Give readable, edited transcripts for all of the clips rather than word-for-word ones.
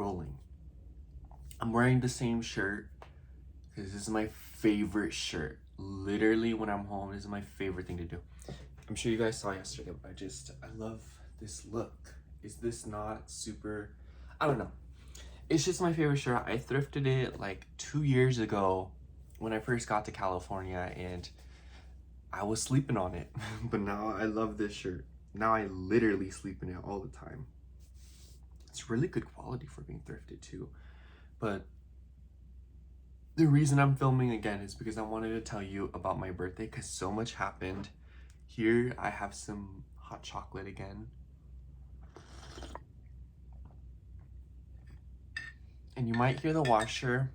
rolling. I'm wearing the same shirt because this is my favorite shirt. Literally, when I'm home, this is my favorite thing to do. I'm sure you guys saw yesterday, but I love this look. Is this not super? I don't know. It's just my favorite shirt. I thrifted it like 2 years ago when I first got to California, and I was sleeping on it. But now I love this shirt. Now I literally sleep in it all the time. It's really good quality for being thrifted too. But the reason I'm filming again is because I wanted to tell you about my birthday, because so much happened. Here I have some hot chocolate again. And you might hear the washer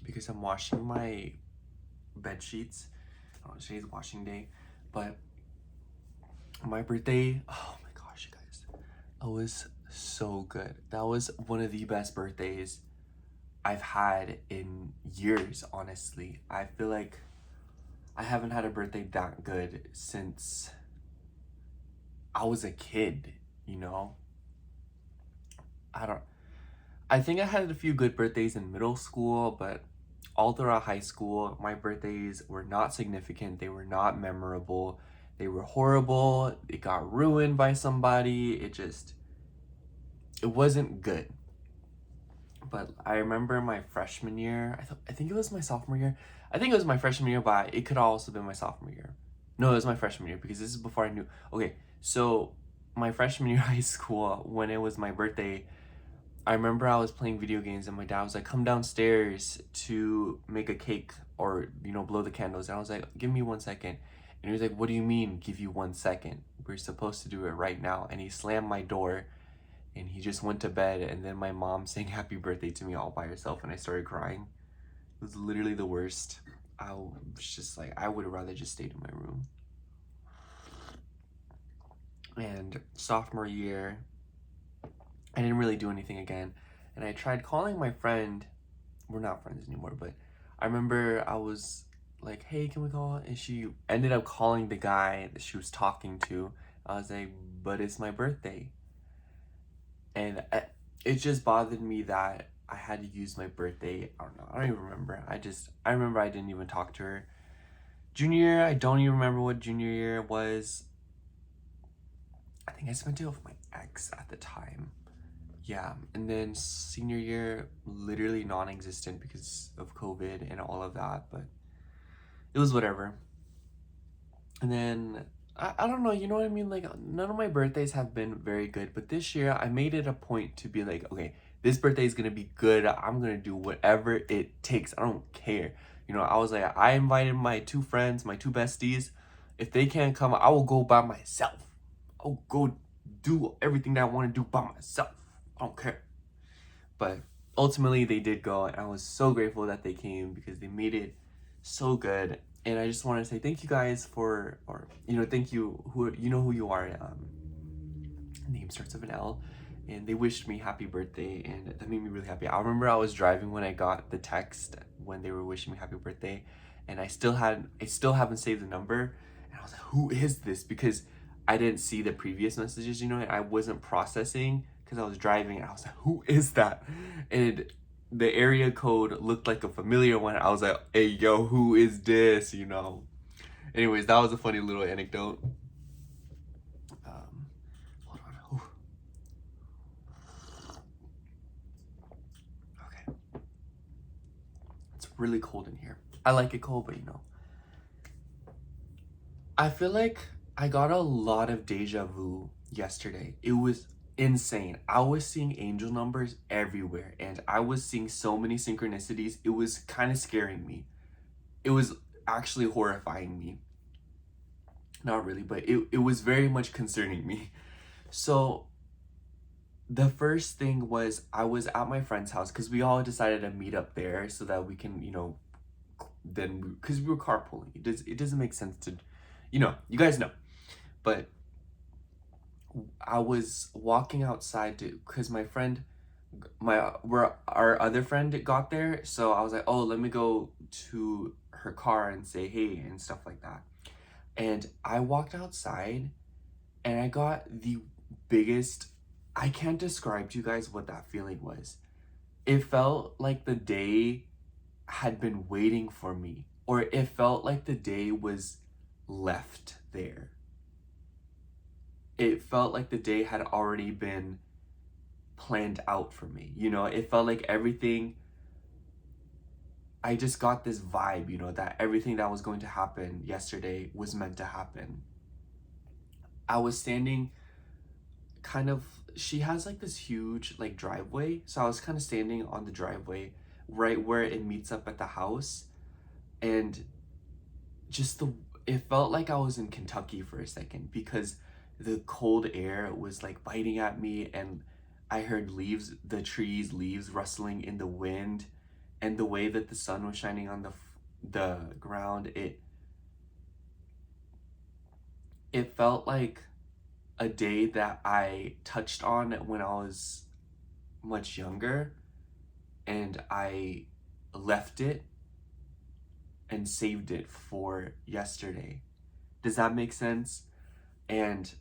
because I'm washing my bed sheets. Oh, today's washing day. But my birthday, oh my gosh, you guys, it was so good. That was one of the best birthdays I've had in years, honestly. I feel like I haven't had a birthday that good since I was a kid, you know? I think I had a few good birthdays in middle school, but all throughout high school, my birthdays were not significant. They were not memorable. They were horrible. It got ruined by somebody. It wasn't good. But I remember my freshman year, I think it was my sophomore year. I think it was my freshman year, but it could have also been my sophomore year. No, it was my freshman year because this is before I knew. Okay, so my freshman year of high school, when it was my birthday, I remember I was playing video games and my dad was like, come downstairs to make a cake or, blow the candles. And I was like, give me 1 second. And he was like, what do you mean, give you 1 second? We're supposed to do it right now. And he slammed my door and he just went to bed. And then my mom sang happy birthday to me all by herself and I started crying. It was literally the worst. I was just like, I would have rather just stayed in my room. And sophomore year, I didn't really do anything again. And I tried calling my friend. We're not friends anymore, but I remember I was like, hey, can we call? And she ended up calling the guy that she was talking to. I was like, but it's my birthday. And it just bothered me that I had to use my birthday. I don't know. I don't even remember. I remember I didn't even talk to her. Junior year, I don't even remember what junior year was. I think I spent it with my ex at the time. Yeah, and then senior year, literally non-existent because of COVID and all of that, but it was whatever. And then, I don't know, you know what I mean? Like, none of my birthdays have been very good, but this year I made it a point to be like, okay, this birthday is gonna be good. I'm gonna do whatever it takes. I don't care. I was like, I invited my 2 friends, my 2 besties. If they can't come, I will go by myself. I'll go do everything that I want to do by myself. I don't care. But ultimately they did go and I was so grateful that they came because they made it so good. And I just want to say thank you guys thank you, who you are. Name starts with an L, and they wished me happy birthday, and that made me really happy. I remember I was driving when I got the text when they were wishing me happy birthday, and I still haven't saved the number, and I was like, who is this? Because I didn't see the previous messages, and I wasn't processing because I was driving, and I was like, who is that? And the area code looked like a familiar one. I was like, hey, yo, who is this? Anyways, that was a funny little anecdote. Hold on. Ooh. Okay. It's really cold in here. I like it cold, but I feel like I got a lot of deja vu yesterday. It was insane. I was seeing angel numbers everywhere and I was seeing so many synchronicities. It was kind of scaring me. It was actually horrifying me. Not really, but it was very much concerning me. So the first thing was I was at my friend's house because we all decided to meet up there so that we can, then because we were carpooling. It doesn't make sense to, you guys know. But I was walking outside because our other friend got there, so I was like, oh, let me go to her car and say hey and stuff like that. And I walked outside and I got the biggest, I can't describe to you guys what that feeling was. it felt like the day had been waiting for me, or it felt like the day was left there. It felt like the day had already been planned out for me. It felt like everything, I just got this vibe, that everything that was going to happen yesterday was meant to happen. I was standing kind of, she has like this huge like driveway. So I was kind of standing on the driveway right where it meets up at the house. And just it felt like I was in Kentucky for a second because the cold air was like biting at me, and I heard the trees, leaves rustling in the wind, and the way that the sun was shining on the ground, it felt like a day that I touched on when I was much younger, and I left it and saved it for yesterday. Does that make sense? And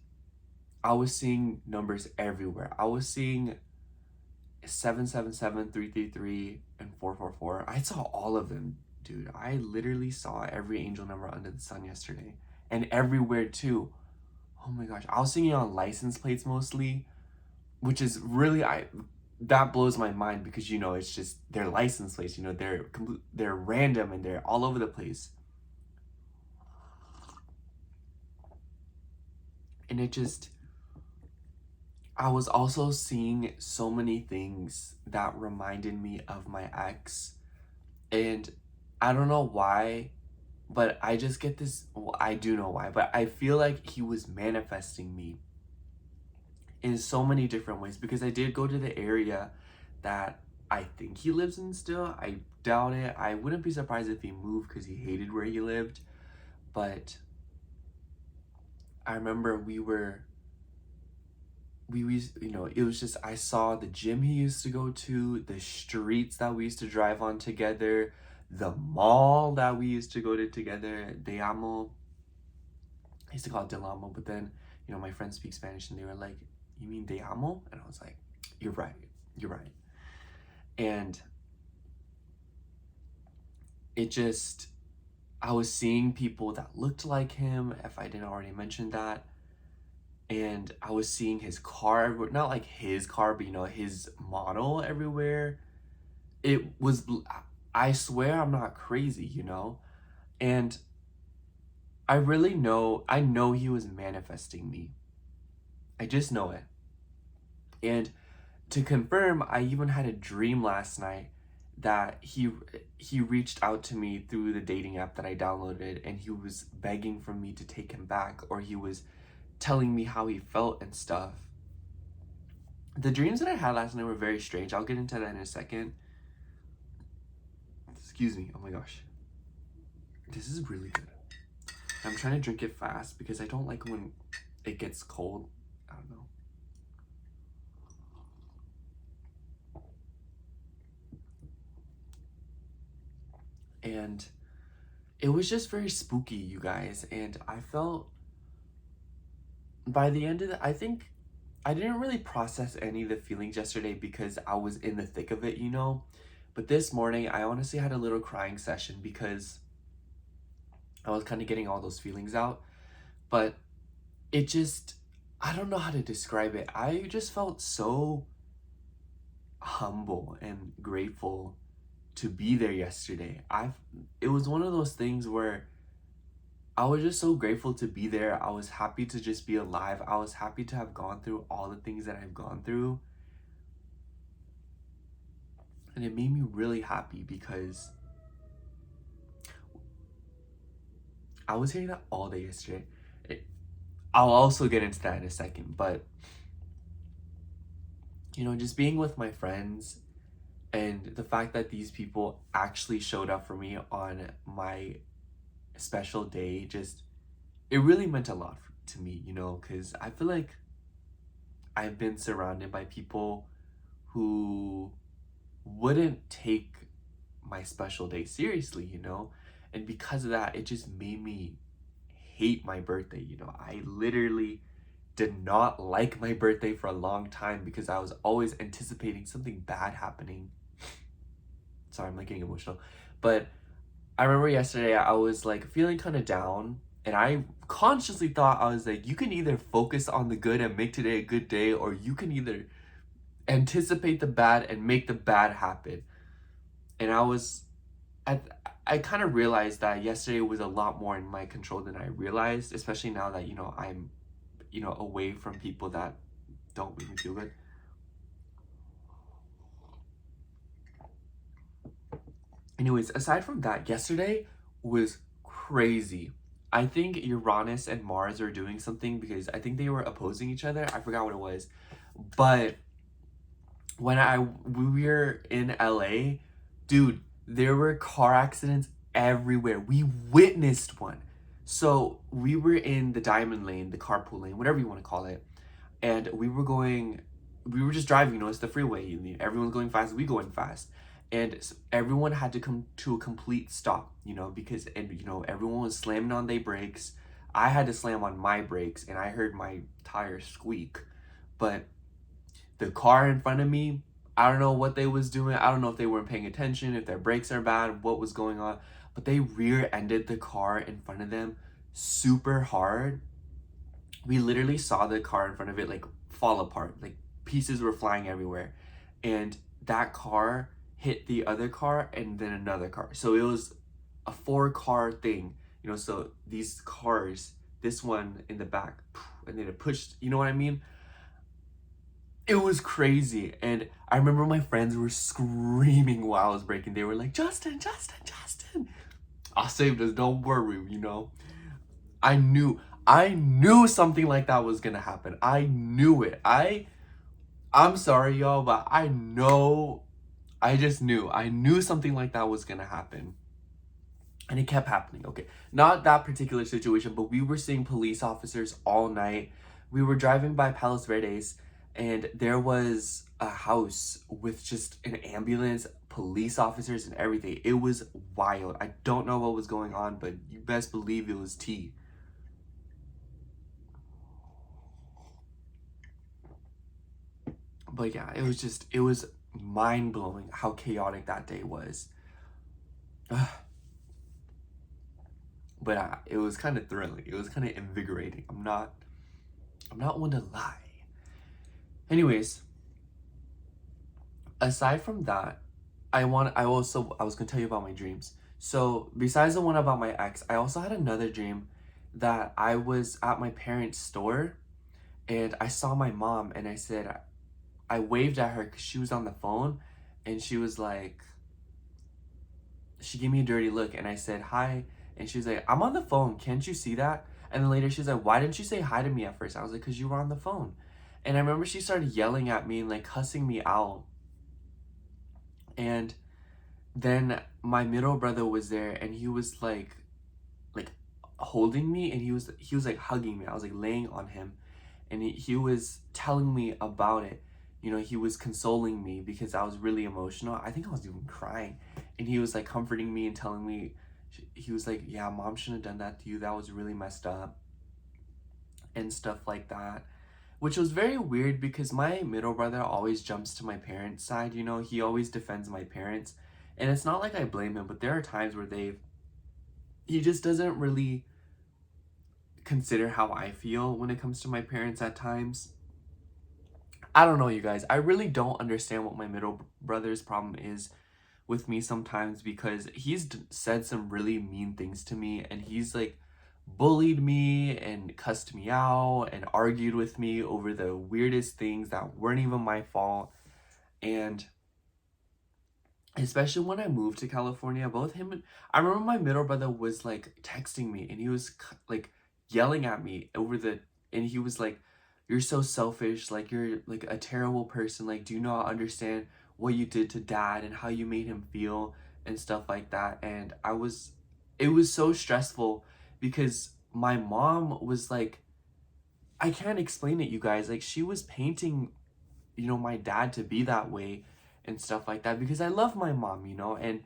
I was seeing numbers everywhere. I was seeing 777, 333, and 444. I saw all of them, dude. I literally saw every angel number under the sun yesterday. And everywhere too. Oh my gosh. I was seeing it on license plates mostly, which is really, that blows my mind because it's just their license plates, they're random and they're all over the place. And I was also seeing so many things that reminded me of my ex. And I don't know why, but I just get this. Well, I do know why, but I feel like he was manifesting me in so many different ways because I did go to the area that I think he lives in still. I doubt it. I wouldn't be surprised if he moved because he hated where he lived. But I remember it was just, I saw the gym he used to go to, the streets that we used to drive on together, the mall that we used to go to together, Deamo. I used to call it Delamo, but then, my friends speak Spanish and they were like, "You mean Deamo?" And I was like, "You're right. You're right." And it just, I was seeing people that looked like him, if I didn't already mention that. And I was seeing his car, not like his car, but his model everywhere. It was, I swear I'm not crazy, And I know he was manifesting me. I just know it. And to confirm, I even had a dream last night that he reached out to me through the dating app that I downloaded, and he was begging for me to take him back, or he was telling me how he felt and stuff. The dreams that I had last night were very strange. I'll get into that in a second. Excuse me. Oh my gosh. This is really good. I'm trying to drink it fast because I don't like when it gets cold. I don't know. And it was just very spooky, you guys. And I felt by the end of I think I didn't really process any of the feelings yesterday because I was in the thick of it, But this morning, I honestly had a little crying session because I was kind of getting all those feelings out. But it just, I don't know how to describe it. I just felt so humble and grateful to be there yesterday. It was one of those things where I was just so grateful to be there. I was happy to just be alive. I was happy to have gone through all the things that I've gone through. And it made me really happy because I was hearing that all day yesterday. I'll also get into that in a second, but just being with my friends and the fact that these people actually showed up for me on my special day, it really meant a lot to me, because I feel like I've been surrounded by people who wouldn't take my special day seriously, and because of that, it just made me hate my birthday. I literally did not like my birthday for a long time because I was always anticipating something bad happening. Sorry, I'm like getting emotional. But I remember yesterday I was like feeling kind of down, and I consciously thought, I was like, you can either focus on the good and make today a good day, or you can either anticipate the bad and make the bad happen. And I I kind of realized that yesterday was a lot more in my control than I realized, especially now that, I'm, away from people that don't make me feel good. Anyways, aside from that, yesterday was crazy. I think Uranus and Mars are doing something because I think they were opposing each other. I forgot what it was. But when we were in LA, dude, there were car accidents everywhere. We witnessed one. So we were in the diamond lane, the carpool lane, whatever you want to call it, and we were just driving. It's the freeway. Everyone's going fast. We going fast, and everyone had to come to a complete stop. Because everyone was slamming on their brakes. I had to slam on my brakes, and I heard my tires squeak, but the car in front of me, I don't know what they was doing. I don't know if they weren't paying attention, if their brakes are bad, what was going on. But they rear-ended the car in front of them super hard. We literally saw the car in front of it like fall apart. Like pieces were flying everywhere. And that car hit the other car and then another car. So it was a 4-car thing. So these cars, this one in the back, and then it pushed, you know what I mean? It was crazy. And I remember my friends were screaming while I was braking. They were like, Justin, Justin, Justin. I saved us, don't worry. I knew something like that was gonna happen. I knew it. I'm sorry, y'all, but I just knew. I knew something like that was gonna happen. And it kept happening. Okay. Not that particular situation, but we were seeing police officers all night. We were driving by Palos Verdes, and there was a house with just an ambulance, police officers, and everything. It was wild. I don't know what was going on, but you best believe it was tea. But yeah, it was mind blowing how chaotic that day was. But it was kind of thrilling. It was kind of invigorating. I'm not one to lie. Anyways, aside from that, I was gonna tell you about my dreams. So besides the one about my ex, I also had another dream that I was at my parents' store, and I saw my mom, and I waved at her because she was on the phone, and she gave me a dirty look, and I said hi, and she was like, I'm on the phone, can't you see that? And then later she's like, why didn't you say hi to me at first? I was like, because you were on the phone. And I remember she started yelling at me and like cussing me out. And then my middle brother was there, and he was like holding me, and he was like hugging me. I was like laying on him, and he was telling me about it. He was consoling me because I was really emotional. I think I was even crying, and he was like comforting me and telling me, he was like, yeah, mom shouldn't have done that to you, that was really messed up, and stuff like that, which was very weird because my middle brother always jumps to my parents' side. He always defends my parents, and it's not like I blame him, but there are times where he just doesn't really consider how I feel when it comes to my parents at times. I don't know, you guys. I really don't understand what my middle brother's problem is with me sometimes, because he's said some really mean things to me, and he's like bullied me and cussed me out and argued with me over the weirdest things that weren't even my fault. And especially when I moved to California, both him and I remember my middle brother was like texting me, and he was like yelling at me and he was like, you're so selfish, like you're like a terrible person, like do you not understand what you did to dad and how you made him feel and stuff like that. And it was so stressful because my mom was like, I can't explain it, you guys, like she was painting my dad to be that way and stuff like that, because I love my mom, and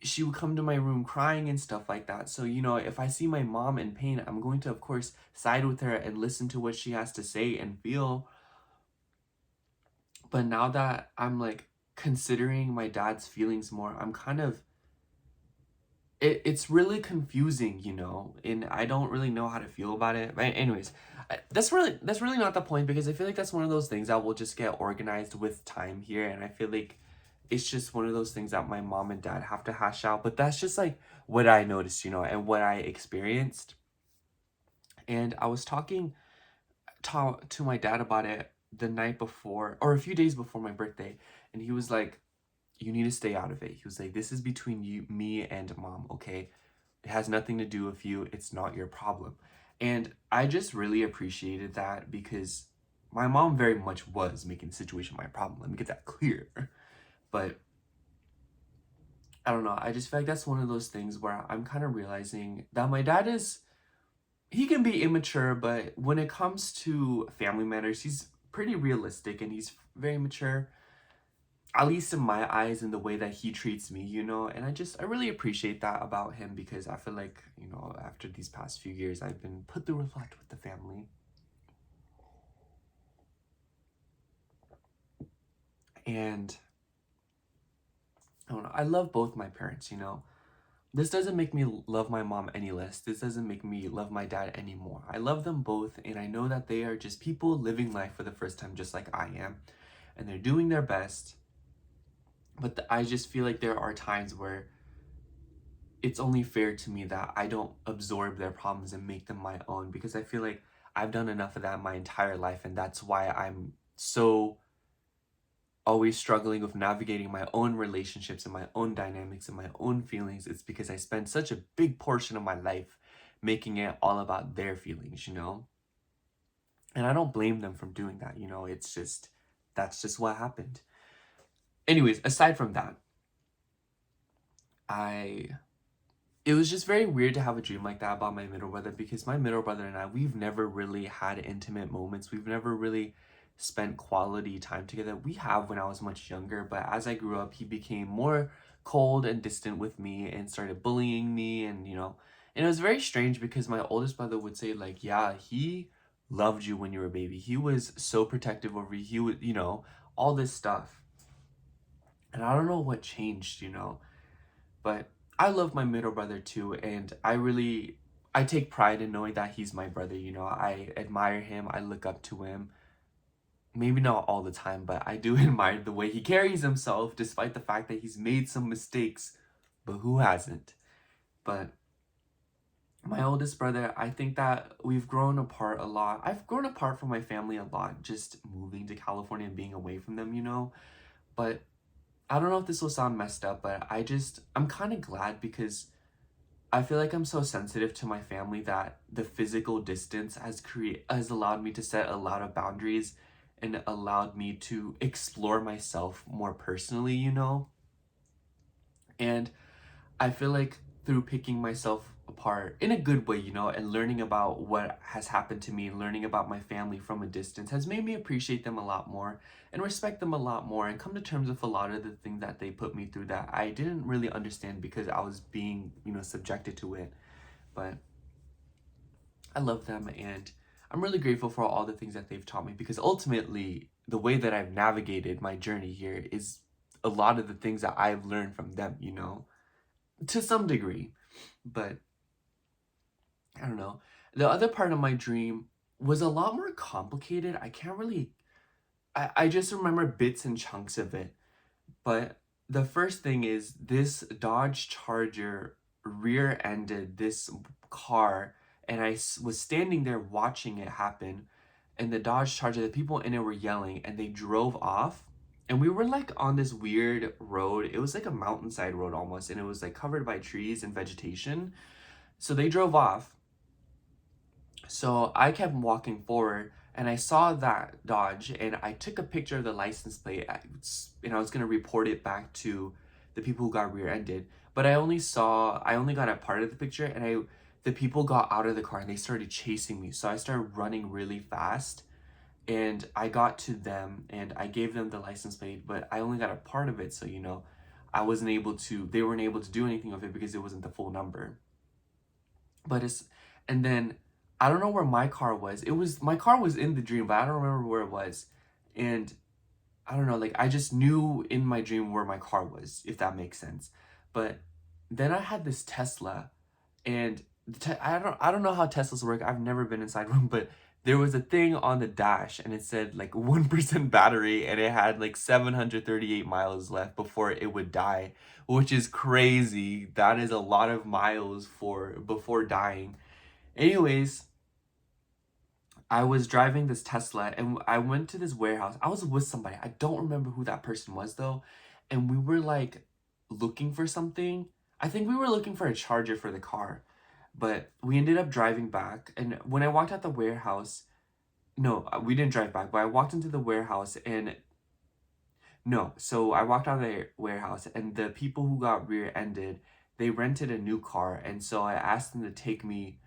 she would come to my room crying and stuff like that. So, if I see my mom in pain, I'm going to, of course, side with her and listen to what she has to say and feel. But now that I'm like considering my dad's feelings more, I'm kind of it's really confusing, you know, and I don't really know how to feel about it. Right? Anyways, that's really not the point because I feel like that's one of those things that will just get organized with time here, and I feel like it's just one of those things that my mom and dad have to hash out. But that's just like what I noticed, you know, and what I experienced. And I was talking to my dad about it the night before or a few days before my birthday, and he was like, "You need to stay out of it." He was like, "This is between you, me, and mom. Okay, it has nothing to do with you. It's not your problem." And I just really appreciated that because my mom very much was making the situation my problem. Let me get that clear. But I don't know. I just feel like that's one of those things where I'm kind of realizing that my dad is, he can be immature, but when it comes to family matters, he's pretty realistic and he's very mature, at least in my eyes, in the way that he treats me, you know. And I really appreciate that about him because I feel like, you know, after these past few years, I've been put through a lot with the family. And I don't know, I love both my parents, you know. This doesn't make me love my mom any less. This doesn't make me love my dad anymore. I love them both, and I know that they are just people living life for the first time, just like I am, and they're doing their best. But I just feel like there are times where it's only fair to me that I don't absorb their problems and make them my own because I feel like I've done enough of that my entire life, and that's why I'm so always struggling with navigating my own relationships and my own dynamics and my own feelings. It's because I spent such a big portion of my life making it all about their feelings, you know? And I don't blame them for doing that, you know? It's just, that's just what happened. Anyways, aside from that, I it was just very weird to have a dream like that about my middle brother because my middle brother and I, we've never really had intimate moments. We've never really spent quality time together. We have when I was much younger, but as I grew up, he became more cold and distant with me and started bullying me. And, you know, and it was very strange because my oldest brother would say, like, yeah, he loved you when you were a baby. He was so protective over you. He would, you know, all this stuff. And I don't know what changed, you know, but I love my middle brother too, and I take pride in knowing that he's my brother, you know. I admire him, I look up to him. Maybe not all the time, but I do admire the way he carries himself despite the fact that he's made some mistakes. But who hasn't? But my oldest brother, I think that we've grown apart a lot. I've grown apart from my family a lot just moving to California and being away from them, you know. But I don't know if this will sound messed up, but I'm kind of glad because I feel like I'm so sensitive to my family that the physical distance has allowed me to set a lot of boundaries and allowed me to explore myself more personally, you know? And I feel like through picking myself apart in a good way, you know, and learning about what has happened to me and learning about my family from a distance has made me appreciate them a lot more and respect them a lot more and come to terms with a lot of the things that they put me through that I didn't really understand because I was being, you know, subjected to it. But I love them and I'm really grateful for all the things that they've taught me because ultimately the way that I've navigated my journey here is a lot of the things that I've learned from them, you know, to some degree. But I don't know. The other part of my dream was a lot more complicated. I can't really, I just remember bits and chunks of it. But the first thing is this Dodge Charger rear ended this car, and was standing there watching it happen. And the Dodge Charger, the people in it were yelling, and they drove off. And we were like on this weird road. It was like a mountainside road almost, and it was like covered by trees and vegetation. So they drove off. So I kept walking forward and I saw that Dodge and I took a picture of the license plate and I was going to report it back to the people who got rear-ended. But I only got a part of the picture and the people got out of the car and they started chasing me. So I started running really fast and I got to them and I gave them the license plate, but I only got a part of it. So, you know, they weren't able to do anything with it because it wasn't the full number. But and then I don't know where my car was. My car was in the dream, but I don't remember where it was. And I don't know, like I just knew in my dream where my car was, if that makes sense. But then I had this Tesla, and I don't know how Teslas work. I've never been inside one, but there was a thing on the dash and it said like 1% battery, and it had like 738 miles left before it would die, which is crazy. That is a lot of miles for before dying. Anyways, I was driving this Tesla and I went to this warehouse. I was with somebody. I don't remember who that person was though. And we were like looking for something. I think we were looking for a charger for the car. But we ended up driving back. And when I walked out the warehouse, no, we didn't drive back, but I walked into the warehouse and no, so I walked out of the warehouse and the people who got rear-ended, they rented a new car. And so I asked them to take me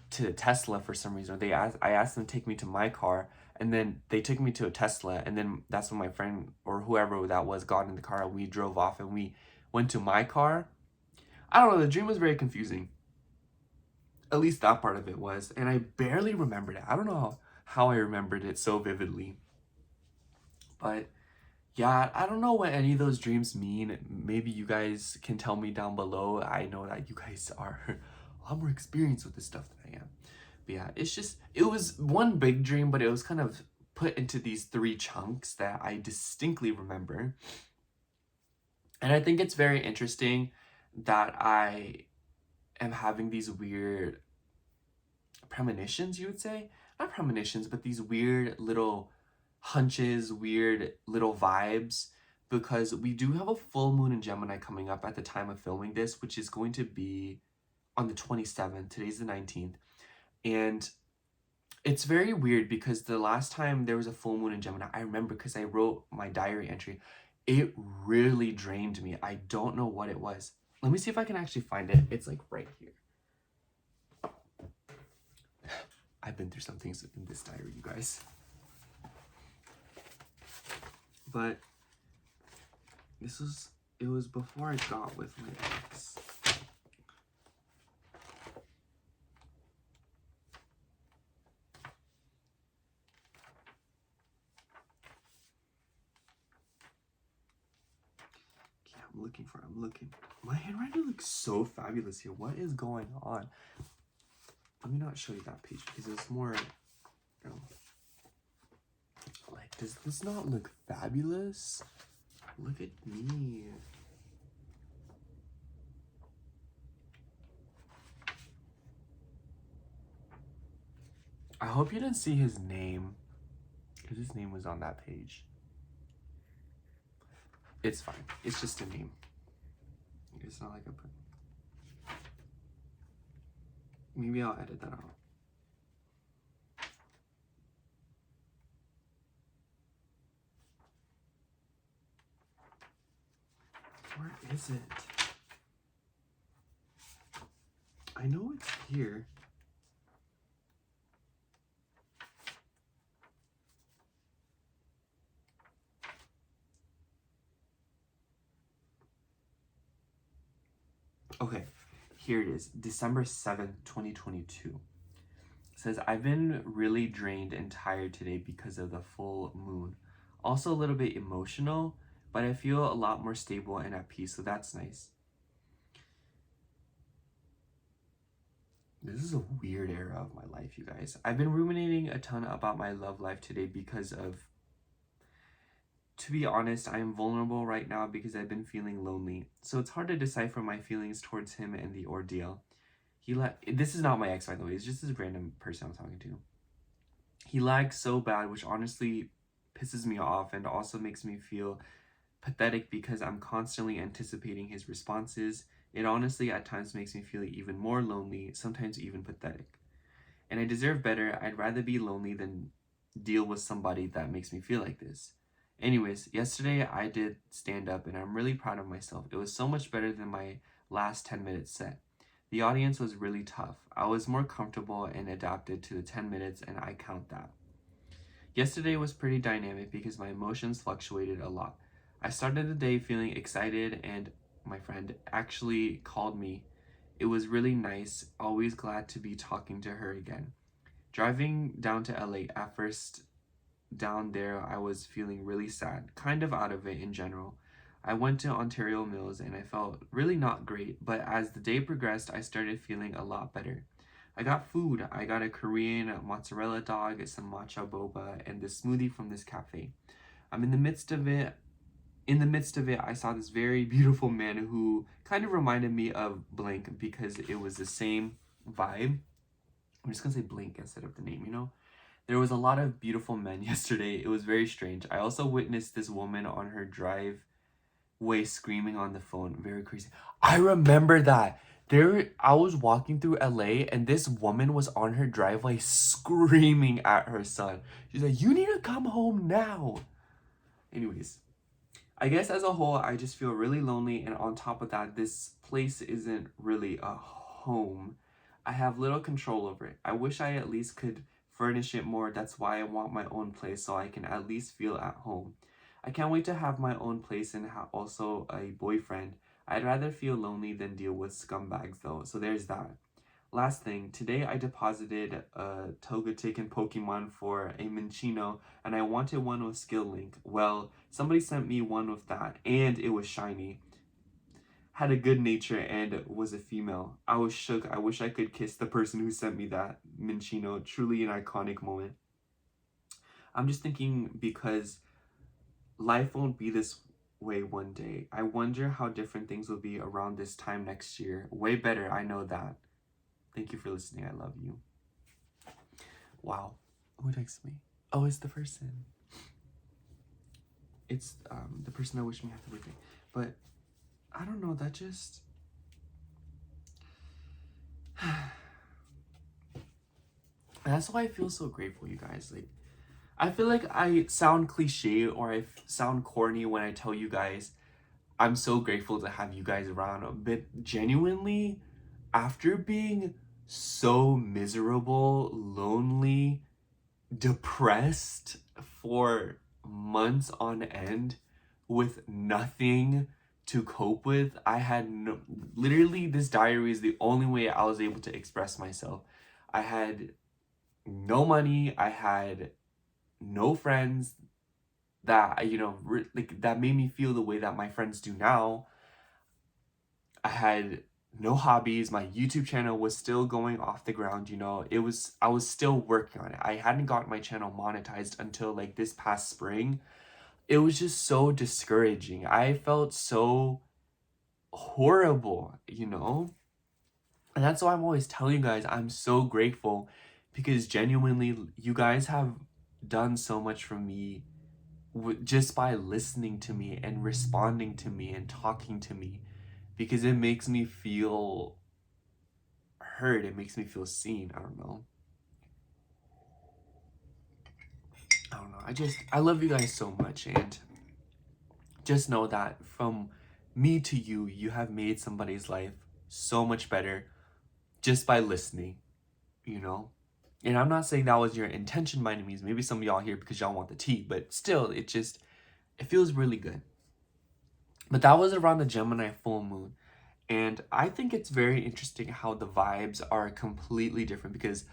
to Tesla for some reason. I asked them to take me to my car, and then they took me to a Tesla, and then that's when my friend or whoever that was got in the car and we drove off and we went to my car. I don't know, the dream was very confusing. At least that part of it was, and I barely remembered it. I don't know how I remembered it so vividly. But yeah, I don't know what any of those dreams mean. Maybe you guys can tell me down below. I know that you guys are a lot more experienced with this stuff than I am. But yeah, it was one big dream, but it was kind of put into these three chunks that I distinctly remember. And I think it's very interesting that I am having these weird premonitions, you would say. Not premonitions, but these weird little hunches, weird little vibes, because we do have a full moon in Gemini coming up at the time of filming this, which is going to be on the 27th. Today's the 19th. And it's very weird because the last time there was a full moon in Gemini, I remember because I wrote my diary entry, it really drained me. I don't know what it was. Let me see if I can actually find it. It's like right here. I've been through some things in this diary, you guys. But it was before I got with my ex. Okay, I'm looking. My handwriting looks so fabulous here. What is going on? Let me not show you that page because it's more, you know, like, does this not look fabulous? Look at me. I hope you didn't see his name, because his name was on that page. It's fine. It's just a name. It's not like I put... Maybe I'll edit that out. Where is it? I know it's here. Okay, here it is. December 7th, 2022. It says, I've been really drained and tired today because of the full moon. Also a little bit emotional, but I feel a lot more stable and at peace, so that's nice. This is a weird era of my life, you guys. I've been ruminating a ton about my love life today because of, to be honest, I am vulnerable right now because I've been feeling lonely. So it's hard to decipher my feelings towards him and the ordeal. This is not my ex, by the way. It's just this random person I'm talking to. He lags so bad, which honestly pisses me off and also makes me feel pathetic because I'm constantly anticipating his responses. It honestly at times makes me feel even more lonely, sometimes even pathetic. And I deserve better. I'd rather be lonely than deal with somebody that makes me feel like this. Anyways, yesterday I did stand up and I'm really proud of myself. It was so much better than my last 10-minute set. The audience was really tough. I was more comfortable and adapted to the 10 minutes, and I count that. Yesterday was pretty dynamic because my emotions fluctuated a lot. I started the day feeling excited and my friend actually called me. It was really nice, always glad to be talking to her again. Driving down to LA at first, down there, I was feeling really sad, kind of out of it in general. I went to Ontario Mills and I felt really not great, but as the day progressed, I started feeling a lot better. I got food. I got a Korean mozzarella dog, some matcha boba, and this smoothie from this cafe. I'm in the midst of it. In the midst of it, I saw this very beautiful man who kind of reminded me of Blank because it was the same vibe. I'm just gonna say Blink instead of the name, you know? There was a lot of beautiful men yesterday. It was very strange. I also witnessed this woman on her driveway screaming on the phone. Very crazy. I remember that. I was walking through LA and this woman was on her driveway screaming at her son. She's like, "You need to come home now." Anyways, I guess as a whole, I just feel really lonely, and on top of that, this place isn't really a home. I have little control over it. I wish I at least could furnish it more. That's why I want my own place so I can at least feel at home. I can't wait to have my own place and also a boyfriend. I'd rather feel lonely than deal with scumbags though, so there's that. Last thing, today I deposited a Togetic Pokemon for a Minccino, and I wanted one with Skill Link. Well, somebody sent me one with that, and it was shiny. Had a good nature and was a female. I was shook. I wish I could kiss the person who sent me that Minccino. Truly an iconic moment. I'm just thinking because life won't be this way one day. I wonder how different things will be around this time next year. Way better, I know that. Thank you for listening. I love you. Wow. Who texted me? Oh, it's the person. It's the person that wished me happy birthday. But I don't know, that just that's why I feel so grateful, you guys. Like, I feel like I sound cliche or I sound corny when I tell you guys I'm so grateful to have you guys around, but genuinely, after being so miserable, lonely, depressed for months on end with nothing to cope with, I had no, literally, this diary is the only way I was able to express myself. I had no money, I had no friends that, like, that made me feel the way that my friends do now. I had no hobbies. My YouTube channel was still going off the ground, I was still working on it. I hadn't got my channel monetized until like this past spring. It was just so discouraging. I felt so horrible. And that's why I'm always telling you guys I'm so grateful, because genuinely you guys have done so much for me just by listening to me and responding to me and talking to me, because it makes me feel heard. It makes me feel seen. I don't know. I love you guys so much, and just know that from me to you, you have made somebody's life so much better just by listening, you know? And I'm not saying that was your intention by any means. Maybe some of y'all here because y'all want the tea, but still, it feels really good. But that was around the Gemini full moon. And I think it's very interesting how the vibes are completely different, because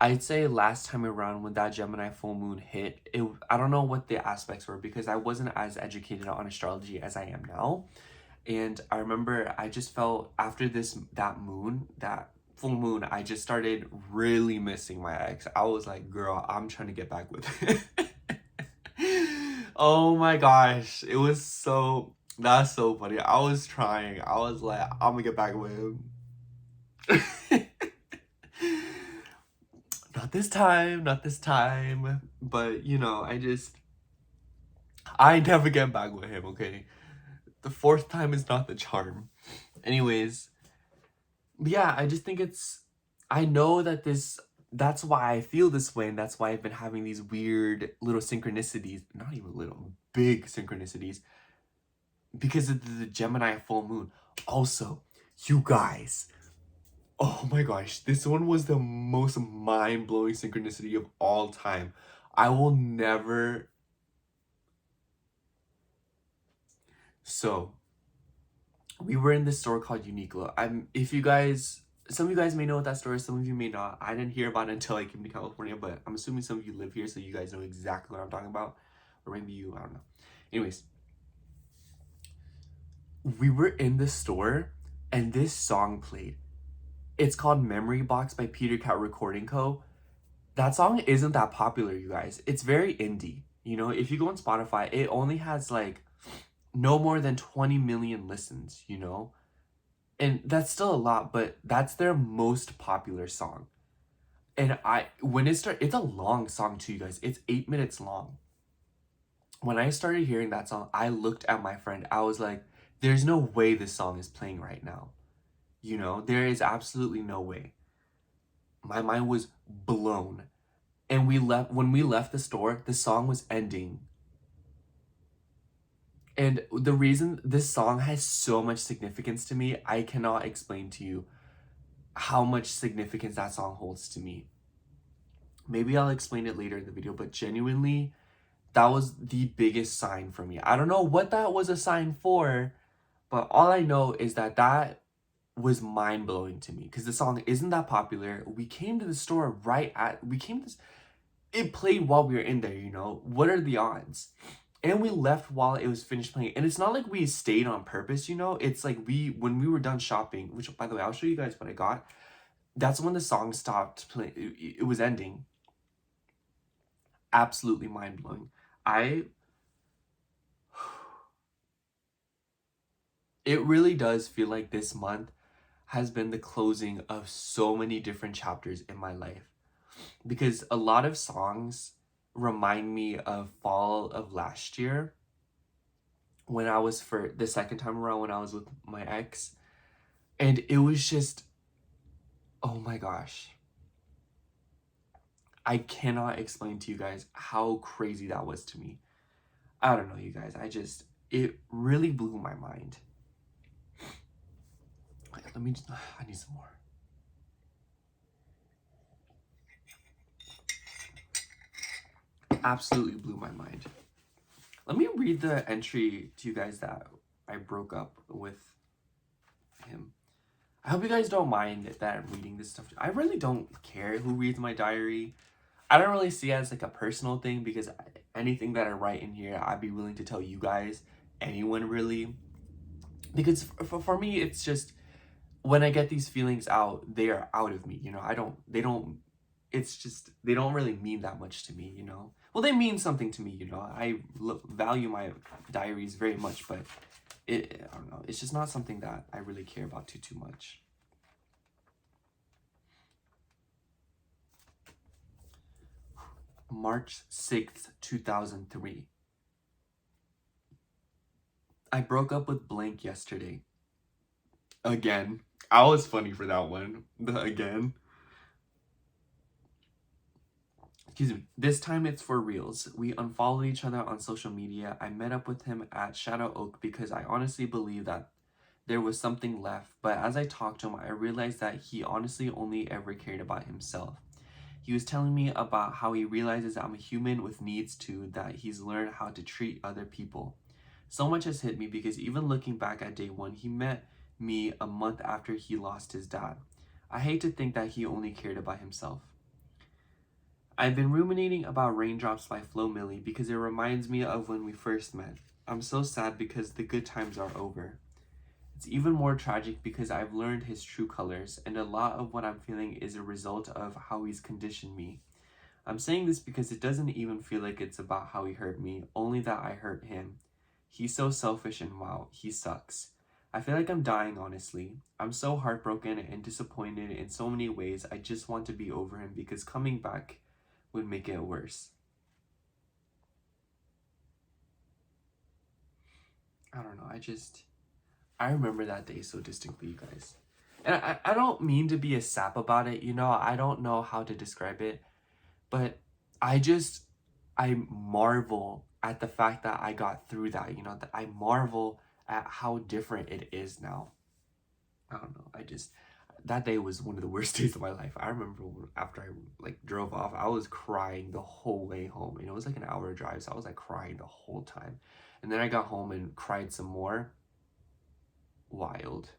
I'd say last time around when that Gemini full moon hit, I don't know what the aspects were because I wasn't as educated on astrology as I am now. And I remember I just felt after that full moon, I just started really missing my ex. I was like, girl, I'm trying to get back with it. Oh my gosh. That's so funny. I was trying. I was like, I'm gonna get back with him. Not this time, not this time. But, I never get back with him, okay? The fourth time is not the charm. Anyways, yeah, I just think I know that that's why I feel this way, and that's why I've been having these weird little synchronicities, not even little, big synchronicities, because of the Gemini full moon. Also, you guys, oh my gosh, this one was the most mind-blowing synchronicity of all time. I will never... So, we were in this store called Uniqlo. If you guys Some of you guys may know that story, some of you may not. I didn't hear about it until I came to California, but I'm assuming some of you live here, so you guys know exactly what I'm talking about. Or maybe you, I don't know. Anyways, we were in the store and this song played. It's called Memory Box by Peter Cat Recording Co. That song isn't that popular, you guys. It's very indie. You know, if you go on Spotify, it only has like no more than 20 million listens, you know? And that's still a lot, but that's their most popular song. And when it's a long song too, you guys. It's 8 minutes long. When I started hearing that song, I looked at my friend. I was like, there's no way this song is playing right now. You know, there is absolutely no way. My mind was blown. And when we left the store, the song was ending. And the reason this song has so much significance to me, I cannot explain to you how much significance that song holds to me. Maybe I'll explain it later in the video, but genuinely, that was the biggest sign for me. I don't know what that was a sign for, but all I know is that that was mind blowing to me because the song isn't that popular. We came to the store it played while we were in there, you know? What are the odds? And we left while it was finished playing. And it's not like we stayed on purpose, you know? It's like when we were done shopping, which by the way, I'll show you guys what I got. That's when the song stopped playing. It was ending. Absolutely mind blowing. I It really does feel like this month has been the closing of so many different chapters in my life because a lot of songs remind me of fall of last year when I was for the second time around when I was with my ex, and it was just, oh my gosh, I cannot explain to you guys how crazy that was to me. I don't know, you guys, it really blew my mind. Let me just, I need some more. Absolutely blew my mind. Let me read the entry to you guys that I broke up with him. I hope you guys don't mind that I'm reading this stuff. I really don't care who reads my diary. I don't really see it as like a personal thing because anything that I write in here, I'd be willing to tell you guys, anyone really. Because for me, it's just when I get these feelings out, they are out of me. You know, it's just, they don't really mean that much to me, you know? Well, they mean something to me, you know? I value my diaries very much, but I don't know. It's just not something that I really care about too much. March 6th, 2003. I broke up with blank yesterday. Again. I was funny for that one. The again. Excuse me. This time it's for reals. We unfollowed each other on social media. I met up with him at Shadow Oak because I honestly believe that there was something left, but as I talked to him, I realized that he honestly only ever cared about himself. He was telling me about how he realizes I'm a human with needs too, that he's learned how to treat other people. So much has hit me because even looking back at day one, he met me a month after he lost his dad. I hate to think that he only cared about himself. I've been ruminating about Raindrops by Flo Milli because it reminds me of when we first met. I'm so sad because the good times are over. It's even more tragic because I've learned his true colors, and a lot of what I'm feeling is a result of how he's conditioned me. I'm saying this because it doesn't even feel like it's about how he hurt me, only that I hurt him. He's so selfish and wow, he sucks. I feel like I'm dying, honestly. I'm so heartbroken and disappointed in so many ways. I just want to be over him because coming back would make it worse. I don't know, I remember that day so distinctly, you guys. And I don't mean to be a sap about it, you know, I don't know how to describe it, but I marvel at the fact that I got through that, you know, that I marvel at how different it is now. I don't know, that day was one of the worst days of my life. I remember after I like drove off, I was crying the whole way home, and it was like an hour drive, so I was like crying the whole time. And then I got home and cried some more. Wild.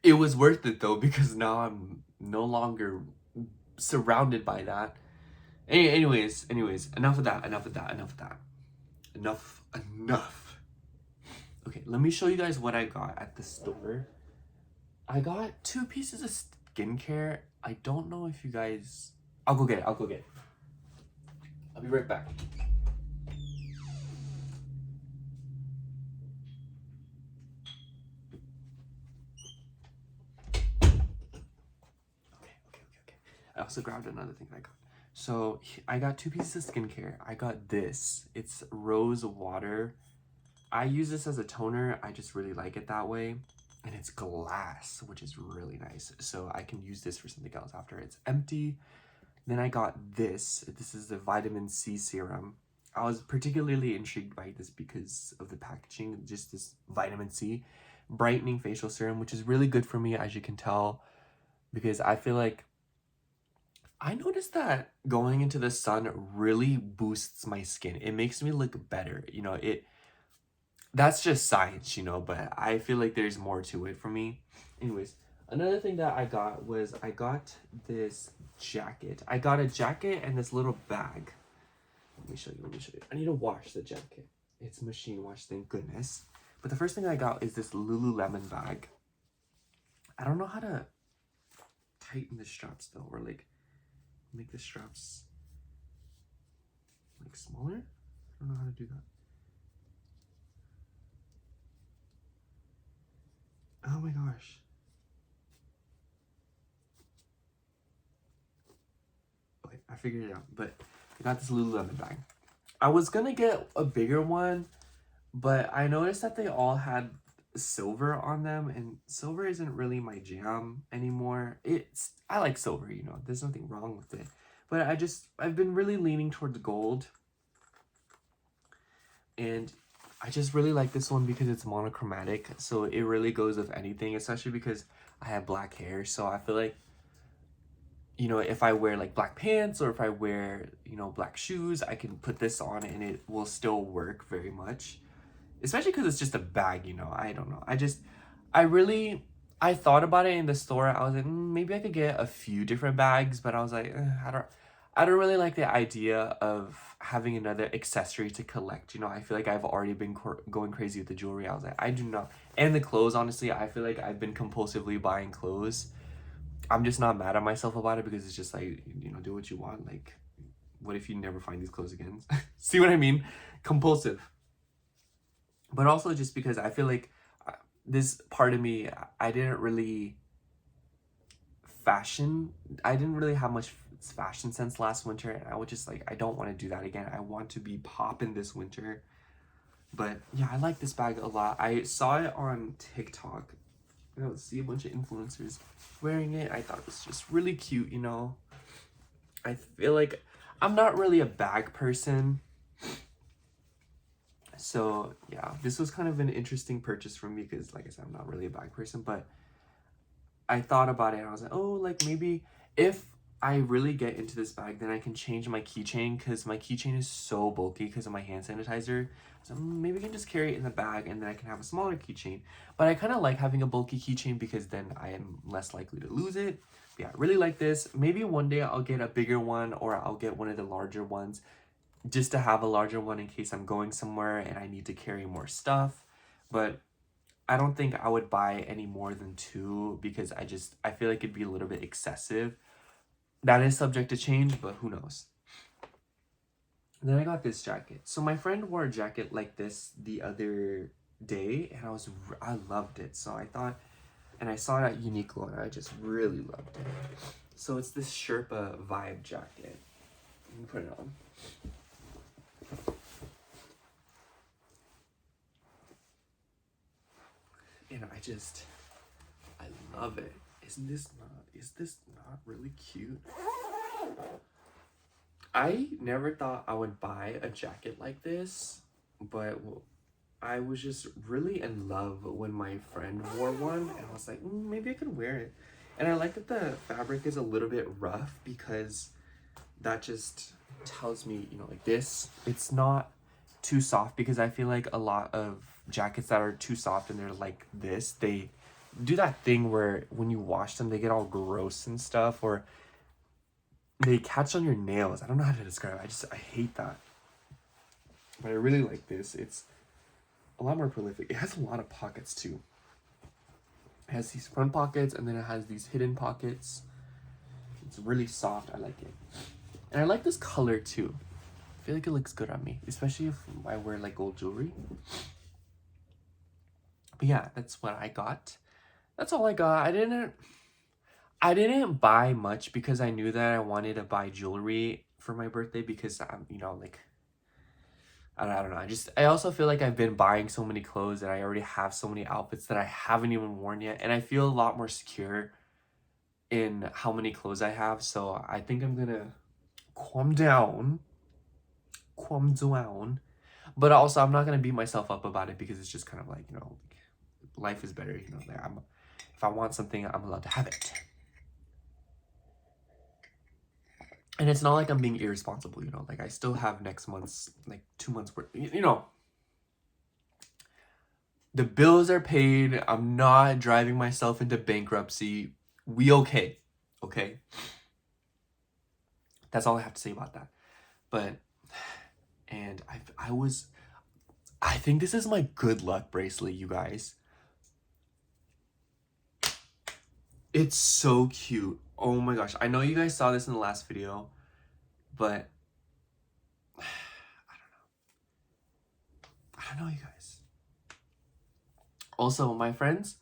It was worth it though, because now I'm no longer surrounded by that. Anyways, enough of that, enough of that, enough of that. Enough. Okay, let me show you guys what I got at the store. I got 2 pieces of skincare. I don't know if you guys... I'll go get it. I'll be right back. Okay. I also grabbed another thing I got. So I got 2 pieces of skincare. I got this. It's rose water. I use this as a toner. I just really like it that way. And it's glass, which is really nice. So I can use this for something else after it's empty. Then I got this. This is the vitamin C serum. I was particularly intrigued by this because of the packaging. Just this vitamin C brightening facial serum, which is really good for me, as you can tell, because I feel like I noticed that going into the sun really boosts my skin. It makes me look better. You know, that's just science, you know, but I feel like there's more to it for me. Anyways, another thing that I got was I got this jacket. I got a jacket and this little bag. Let me show you. I need to wash the jacket. It's machine wash, thank goodness. But the first thing I got is this Lululemon bag. I don't know how to tighten the straps though, or like make the straps like smaller. I don't know how to do that. Oh my gosh. Okay, I figured it out. But I got this Lululemon bag. I was gonna get a bigger one, but I noticed that they all had silver on them, and silver isn't really my jam anymore. I like silver, you know, there's nothing wrong with it. But I've been really leaning towards gold. And I just really like this one because it's monochromatic, so it really goes with anything, especially because I have black hair. So I feel like, you know, if I wear like black pants or if I wear, you know, black shoes, I can put this on and it will still work very much. Especially because it's just a bag, you know. I don't know. I thought about it in the store. I was like, maybe I could get a few different bags, but I was like, I don't really like the idea of having another accessory to collect. You know, I feel like I've already been going crazy with the jewelry. I was like, I do not. And the clothes, honestly, I feel like I've been compulsively buying clothes. I'm just not mad at myself about it because it's just like, you know, do what you want. Like, what if you never find these clothes again? See what I mean? Compulsive. But also just because I feel like this part of me, I didn't really I didn't really have much fashion sense last winter, and I was just like, I don't want to do that again. I want to be popping this winter. But yeah, I like this bag a lot. I saw it on TikTok. I would see a bunch of influencers wearing it. I thought it was just really cute, you know. I feel like I'm not really a bag person. So yeah, this was kind of an interesting purchase for me because, like I said, I'm not really a bag person, but I thought about it and I was like, oh, like maybe if I really get into this bag, then I can change my keychain because my keychain is so bulky because of my hand sanitizer. So maybe I can just carry it in the bag and then I can have a smaller keychain. But I kind of like having a bulky keychain because then I am less likely to lose it. But yeah, I really like this. Maybe one day I'll get a bigger one or I'll get one of the larger ones just to have a larger one in case I'm going somewhere and I need to carry more stuff. But I don't think I would buy any more than 2 because I feel like it'd be a little bit excessive. That is subject to change, but who knows. And then I got this jacket. So my friend wore a jacket like this the other day and I loved it. So I thought, and I saw it at Uniqlo and I just really loved it. So it's this Sherpa vibe jacket. Let me put it on. And I love it. Is this not really cute? I never thought I would buy a jacket like this, but I was just really in love when my friend wore one, and I was like, maybe I could wear it. And I like that the fabric is a little bit rough because that just tells me, you know, like this, it's not too soft because I feel like a lot of jackets that are too soft and they're like this, they do that thing where when you wash them, they get all gross and stuff, or they catch on your nails. I don't know how to describe it. I hate that. But I really like this. It's a lot more prolific. It has a lot of pockets too. It has these front pockets, and then it has these hidden pockets. It's really soft. I like it. And I like this color too. I feel like it looks good on me, especially if I wear like gold jewelry. But yeah, that's what I got. That's all I got. I didn't buy much because I knew that I wanted to buy jewelry for my birthday because I'm, like, I don't know. I also feel like I've been buying so many clothes and I already have so many outfits that I haven't even worn yet. And I feel a lot more secure in how many clothes I have. So I think I'm gonna calm down. Calm down. But also I'm not gonna beat myself up about it because it's just kind of like, life is better, like if I want something, I'm allowed to have it. And it's not like I'm being irresponsible, like I still have next month's, like 2 months worth, the bills are paid. I'm not driving myself into bankruptcy. We okay. Okay. That's all I have to say about that. But, and I think this is my good luck bracelet, you guys. It's so cute. Oh my gosh. I know you guys saw this in the last video, but I don't know, you guys. Also, my friends,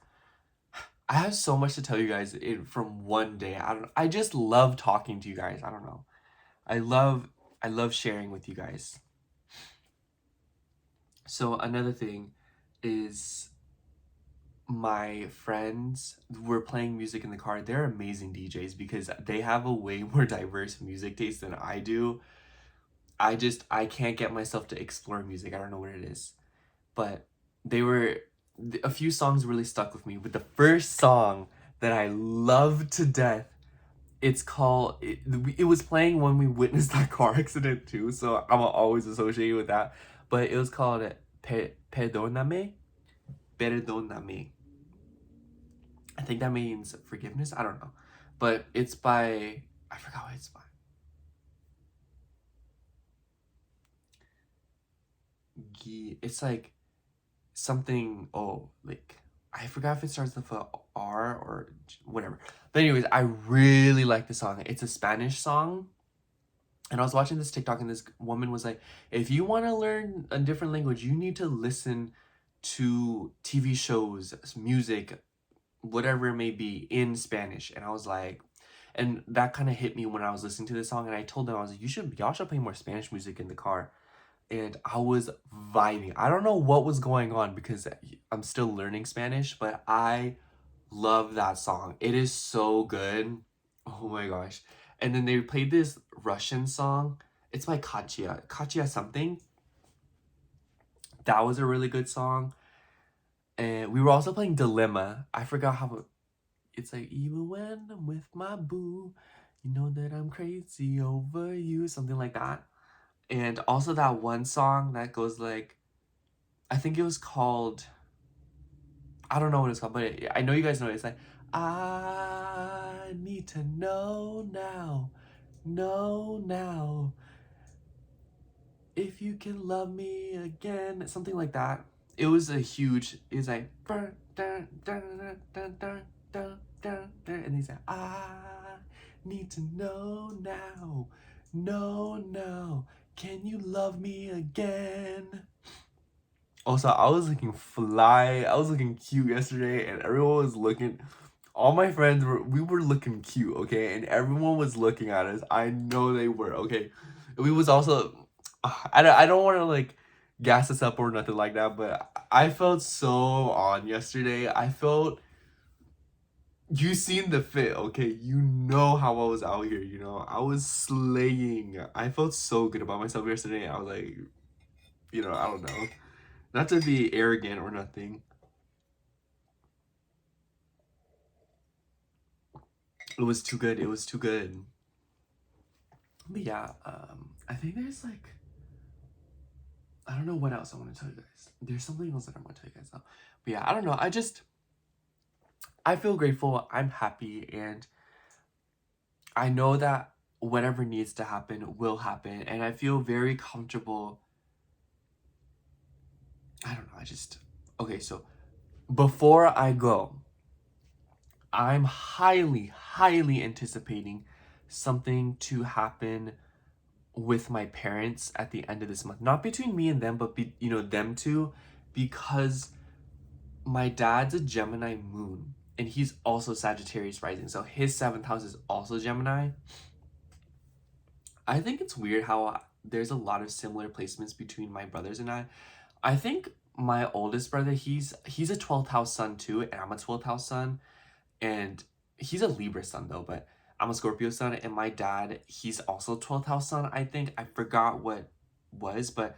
I have so much to tell you guys from one day. I just love talking to you guys. I don't know. I love sharing with you guys. So another thing is my friends were playing music in the car. They're amazing DJs because they have a way more diverse music taste than I do. I can't get myself to explore music. I don't know what it is. But a few songs really stuck with me. But the first song that I loved to death, it was playing when we witnessed that car accident too, so I'm always associated with that. But it was called Perdóname. Perdóname. I think that means forgiveness. I don't know. But it's by, I forgot what it's by. It's like something, like, I forgot if it starts with a R or whatever. But anyways, I really like the song. It's a Spanish song. And I was watching this TikTok and this woman was like, if you want to learn a different language, you need to listen to TV shows, music, whatever it may be in Spanish. And I was like, and that kind of hit me when I was listening to this song. And I told them, I was like, y'all should play more Spanish music in the car. And I was vibing. I don't know what was going on because I'm still learning Spanish, but I love that song. It is so good. Oh my gosh. And then they played this Russian song. It's by Katya something. That was a really good song. And we were also playing Dilemma. I forgot how it's like, even when I'm with my boo, you know that I'm crazy over you, something like that. And also that one song that goes like, I think it was called, I don't know what it's called, but I know you guys know it. It's like, I need to know now, if you can love me again, something like that. It was it's like, and he's like, I need to know now, can you love me again? Also, I was looking fly. I was looking cute yesterday, and everyone was looking. All my friends we were looking cute, okay, and everyone was looking at us. I know they were, okay. We was also, I don't want to like gas us up or nothing like that, but I felt so on yesterday. I felt, you seen the fit, okay? You know how I was out here. I was slaying. I felt so good about myself yesterday. I was like, I don't know. Not to be arrogant or nothing. It was too good. It was too good. But yeah, I think there's like, I don't know what else I want to tell you guys. There's something else that I want to tell you guys though. But yeah, I don't know. I feel grateful, I'm happy, and I know that whatever needs to happen will happen, and I feel very comfortable. I don't know, okay, so before I go, I'm highly anticipating something to happen with my parents at the end of this month. Not between me and them, but them two, because my dad's a Gemini moon and he's also Sagittarius rising. So his seventh house is also Gemini. I think it's weird how there's a lot of similar placements between my brothers and I. I think my oldest brother, he's a 12th house sun too, and I'm a 12th house sun, and he's a Libra sun though, but I'm a Scorpio sun, and my dad, he's also 12th house sun, I think. I forgot what was, but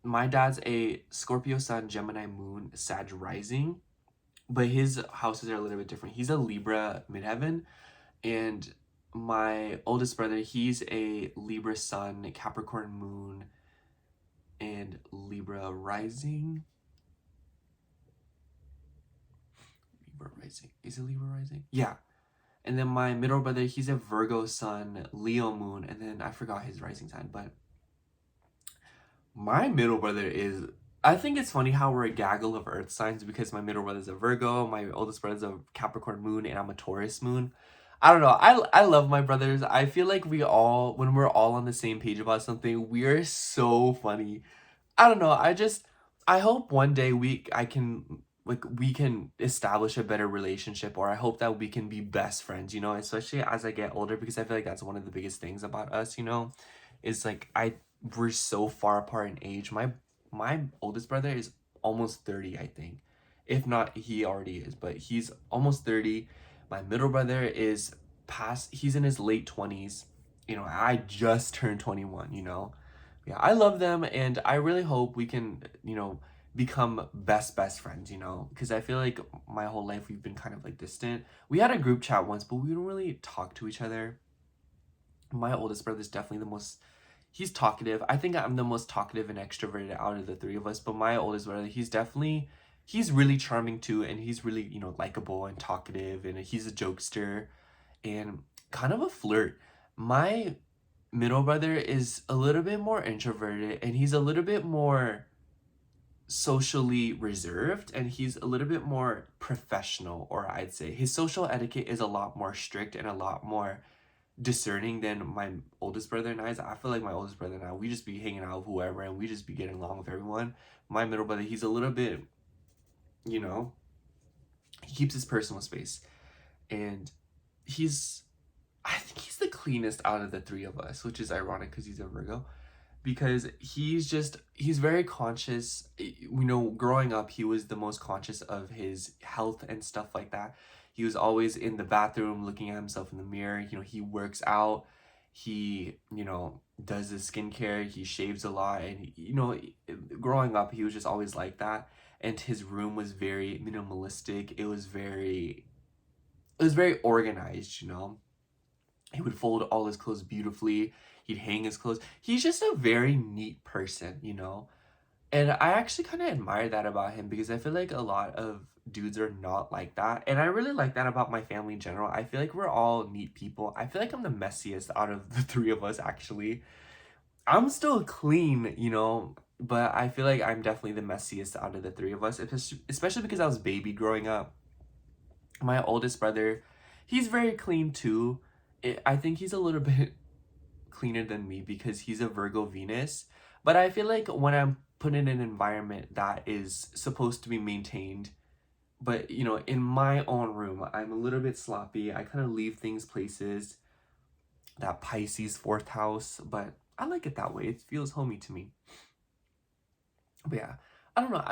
my dad's a Scorpio sun, Gemini moon, Sag rising, but his houses are a little bit different. He's a Libra midheaven, and my oldest brother, he's a Libra sun, Capricorn moon, and Libra rising. Libra rising. Is it Libra rising? Yeah. And then my middle brother, he's a Virgo sun, Leo moon, and then I forgot his rising sign, but my middle brother is, I think it's funny how we're a gaggle of earth signs because my middle brother's a Virgo, my oldest brother's a Capricorn moon, and I'm a Taurus moon. I don't know. I love my brothers. I feel like when we're all on the same page about something, we are so funny. I don't know. I hope one day we can establish a better relationship, or I hope that we can be best friends, especially as I get older, because I feel like that's one of the biggest things about us, is like we're so far apart in age. My oldest brother is almost 30, I think. If not, he already is, but he's almost 30. My middle brother is he's in his late 20s. I just turned 21, Yeah, I love them, and I really hope we can, become best friends, because I feel like my whole life we've been kind of like distant. We had a group chat once, but we don't really talk to each other. My oldest brother is definitely he's talkative. I think I'm the most talkative and extroverted out of the three of us, but my oldest brother, he's really charming too, and he's really, likable and talkative, and he's a jokester and kind of a flirt. My middle brother is a little bit more introverted, and he's a little bit more socially reserved, and he's a little bit more professional, or I'd say his social etiquette is a lot more strict and a lot more discerning than my oldest brother and I feel like my oldest brother and I, we just be hanging out with whoever and we just be getting along with everyone. My middle brother, he's a little bit, he keeps his personal space, and I think he's the cleanest out of the three of us, which is ironic because he's a Virgo, because he's very conscious. Growing up, he was the most conscious of his health and stuff like that. He was always in the bathroom looking at himself in the mirror. He works out, he does his skincare, he shaves a lot, and growing up he was just always like that. And his room was very minimalistic. It was very organized. He would fold all his clothes beautifully. He'd hang his clothes. He's just a very neat person. And I actually kind of admire that about him, because I feel like a lot of dudes are not like that. And I really like that about my family in general. I feel like we're all neat people. I feel like I'm the messiest out of the three of us, actually. I'm still clean, but I feel like I'm definitely the messiest out of the three of us, especially because I was baby growing up. My oldest brother, he's very clean too. I think he's a little bit cleaner than me because he's a Virgo Venus. But I feel like when I'm put in an environment that is supposed to be maintained, but in my own room, I'm a little bit sloppy. I kind of leave things places. That Pisces fourth house, but I like it that way. It feels homey to me. But yeah, I don't know.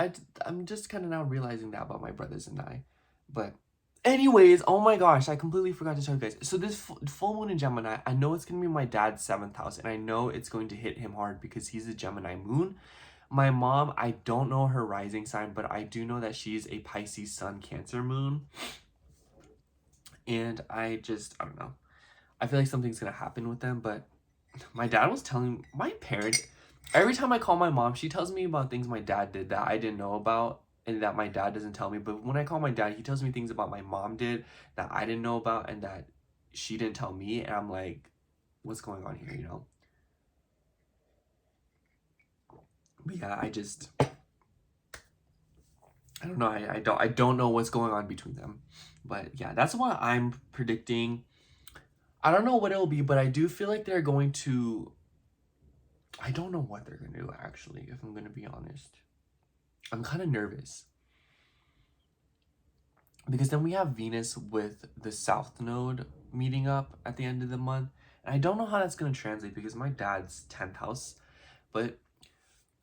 I'm just kind of now realizing that about my brothers and I. But anyways, oh my gosh, I completely forgot to tell you guys. So this full moon in Gemini, I know it's going to be my dad's 7th house, and I know it's going to hit him hard because he's a Gemini moon. My mom, I don't know her rising sign, but I do know that she's a Pisces sun, Cancer moon. And I don't know. I feel like something's going to happen with them, but my dad was telling my parents, every time I call my mom, she tells me about things my dad did that I didn't know about. and that my dad doesn't tell me. But when I call my dad, he tells me things about my mom did that I didn't know about and that she didn't tell me. And I'm like, what's going on here, you know? But yeah, I don't know. I don't know what's going on between them. But yeah, that's what I'm predicting. I don't know what it'll be, but I do feel like they're going to, I don't know what they're going to do actually, if I'm going to be honest. I'm kind of nervous. Because then we have Venus with the South Node meeting up at the end of the month. And I don't know how that's going to translate because my dad's 10th house. But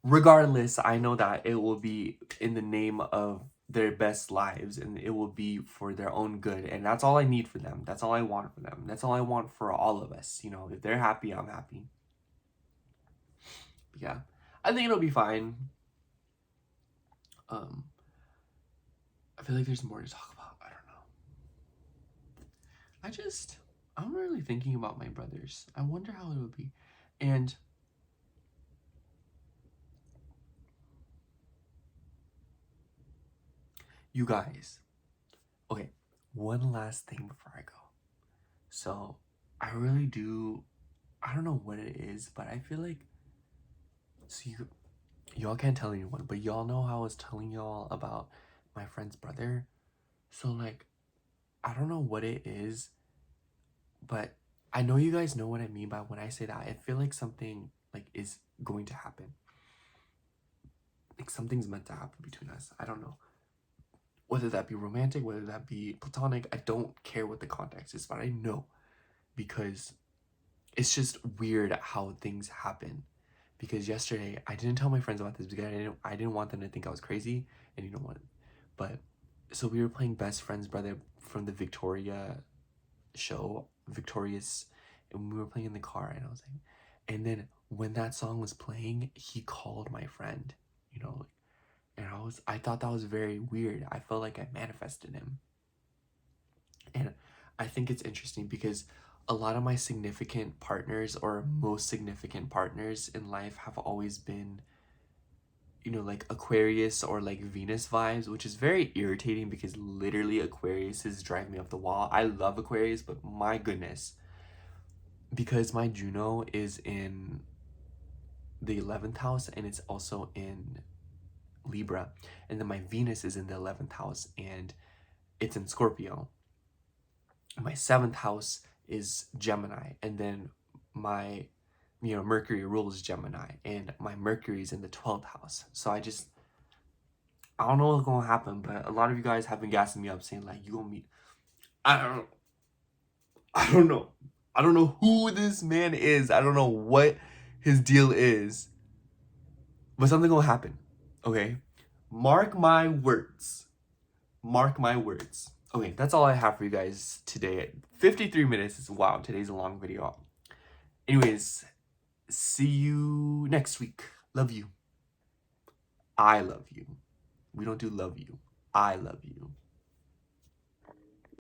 regardless, I know that it will be in the name of their best lives and it will be for their own good. And that's all I need for them. That's all I want for them. That's all I want for all of us. You know, if they're happy, I'm happy. But yeah, I think it'll be fine. I feel like there's more to talk about. I don't know. I'm really thinking about my brothers. I wonder how it would be. And you guys, okay, one last thing before I go. So I really do, I don't know what it is, but I feel like, so y'all can't tell anyone, but y'all know how I was telling y'all about my friend's brother. So like, I don't know what it is, but I know you guys know what I mean by when I say that. I feel like something like is going to happen. Like something's meant to happen between us. I don't know. Whether that be romantic, whether that be platonic, I don't care what the context is, but I know because it's just weird how things happen. Because yesterday I didn't tell my friends about this because I didn't want them to think I was crazy, and you know what? But so we were playing Best Friends Brother from the Victoria show, Victorious, and we were playing in the car, and I was like, and then when that song was playing, he called my friend, you know, and I thought that was very weird. I felt like I manifested him. And I think it's interesting because a lot of my significant partners or most significant partners in life have always been, you know, like Aquarius or like Venus vibes, which is very irritating because literally Aquarius is driving me up the wall. I love Aquarius, but my goodness, because my Juno is in the 11th house and it's also in Libra, and then my Venus is in the 11th house and it's in Scorpio. My 7th house is Gemini, and then my, you know, Mercury rules Gemini, and my Mercury is in the 12th house. So I don't know what's gonna happen, but a lot of you guys have been gassing me up saying like you gonna meet, I don't know. I don't know who this man is. I don't know what his deal is. But something will happen. Okay? Mark my words. Mark my words. Okay, that's all I have for you guys today. 53 minutes is wow, today's a long video. Anyways, see you next week. Love you. I love you. We don't do love you. I love you.